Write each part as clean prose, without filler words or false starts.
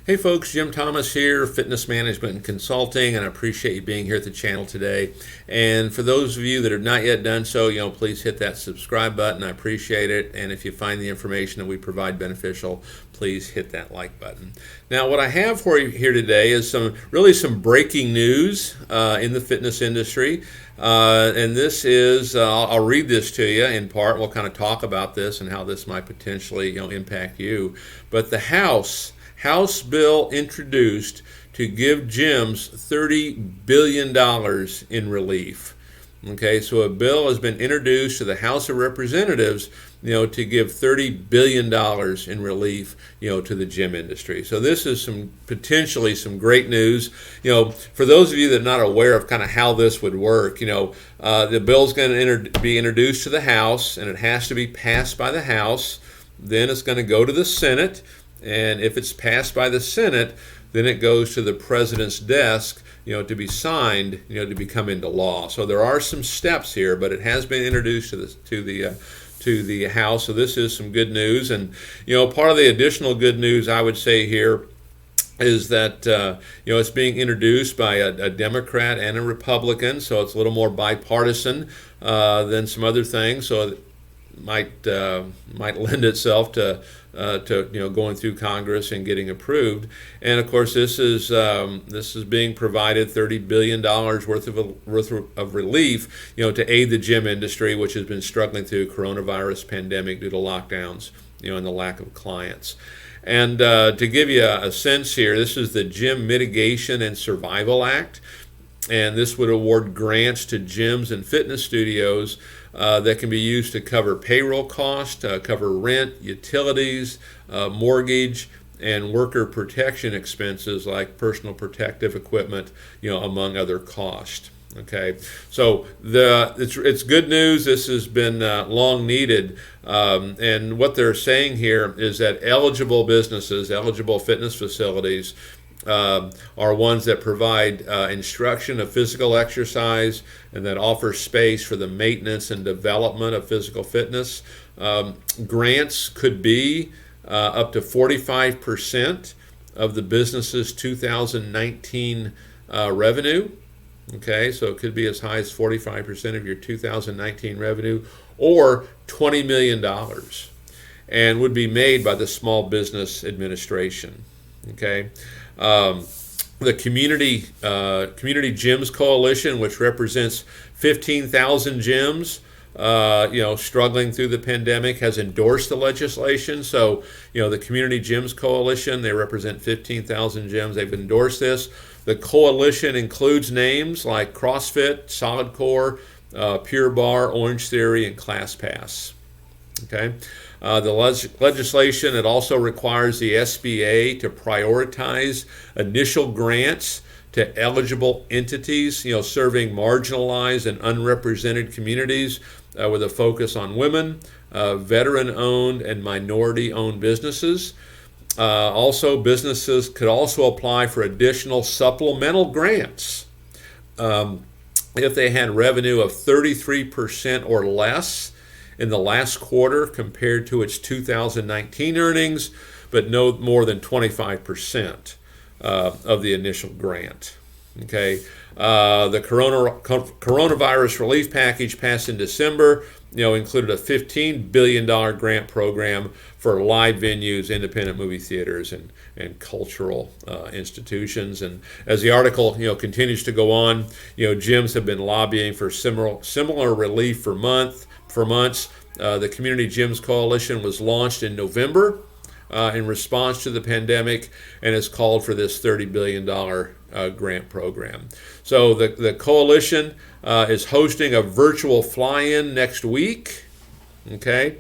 Hey folks, Jim Thomas here, Fitness Management and Consulting, and I appreciate you being here at the channel today. And for those of you that have not yet done so, please hit that subscribe button. I appreciate it. And if you find the information that we provide beneficial, please hit that like button. Now, what I have for you here today is some breaking news in the fitness industry. And this is, I'll read this to you in part. We'll kind of talk about this and how this might potentially impact you. But the House bill introduced to give gyms $30 billion in relief. Okay, so a bill has been introduced to the House of Representatives, to give $30 billion in relief, to the gym industry. So this is potentially some great news. For those of you that are not aware of kind of how this would work, the bill's going to be introduced to the House, and it has to be passed by the House. Then it's going to go to the Senate. And if it's passed by the Senate, then it goes to the president's desk, to be signed, to become into law. So there are some steps here, but it has been introduced to the House. So this is some good news. And part of the additional good news I would say here is that it's being introduced by a Democrat and a Republican, so it's a little more bipartisan than some other things. So it might lend itself to going through Congress and getting approved. And of course, this is being provided $30 billion worth of relief, to aid the gym industry, which has been struggling through coronavirus pandemic due to lockdowns, and the lack of clients. And to give you a sense here, this is the Gym Mitigation and Survival Act. And this would award grants to gyms and fitness studios that can be used to cover payroll costs, cover rent, utilities, mortgage, and worker protection expenses like personal protective equipment, among other costs. Okay, so it's good news. This has been long needed, and what they're saying here is that eligible businesses, eligible fitness facilities, are ones that provide instruction of physical exercise and that offer space for the maintenance and development of physical fitness. Grants could be up to 45% of the business's 2019 revenue. Okay, so it could be as high as 45% of your 2019 revenue, or $20 million, and would be made by the Small Business Administration. Okay. The Community Gyms Coalition, which represents 15,000 gyms, struggling through the pandemic, has endorsed the legislation. So, the Community Gyms Coalition, they represent 15,000 gyms. They've endorsed this. The coalition includes names like CrossFit, Solid Core, Pure Barre, Orange Theory, and ClassPass. Okay. The legislation, it also requires the SBA to prioritize initial grants to eligible entities, serving marginalized and unrepresented communities with a focus on women, veteran-owned and minority-owned businesses. Also, businesses could also apply for additional supplemental grants if they had revenue of 33% or less in the last quarter compared to its 2019 earnings, but no more than 25% of the initial grant. Okay, the coronavirus relief package passed in December, included a $15 billion grant program for live venues, independent movie theaters, and cultural institutions. And as the article continues to go on, gyms have been lobbying for similar relief for months. The Community Gyms Coalition was launched in November in response to the pandemic, and has called for this $30 billion grant program. So the coalition is hosting a virtual fly-in next week, okay,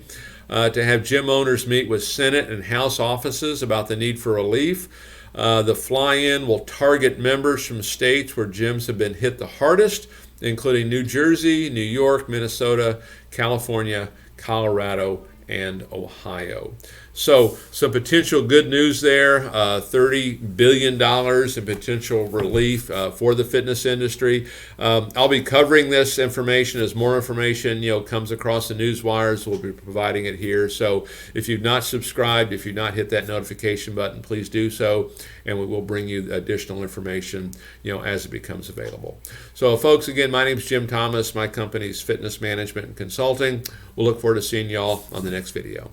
to have gym owners meet with Senate and House offices about the need for relief. The fly-in will target members from states where gyms have been hit the hardest, including New Jersey, New York, Minnesota, California, Colorado, and Ohio. So some potential good news there, $30 billion in potential relief for the fitness industry. I'll be covering this information as more information comes across the news wires. We'll be providing it here. So if you've not subscribed, if you've not hit that notification button, please do so, and we will bring you additional information as it becomes available. So folks, again, my name is Jim Thomas. My company is Fitness Management and Consulting. We'll look forward to seeing y'all on the next video.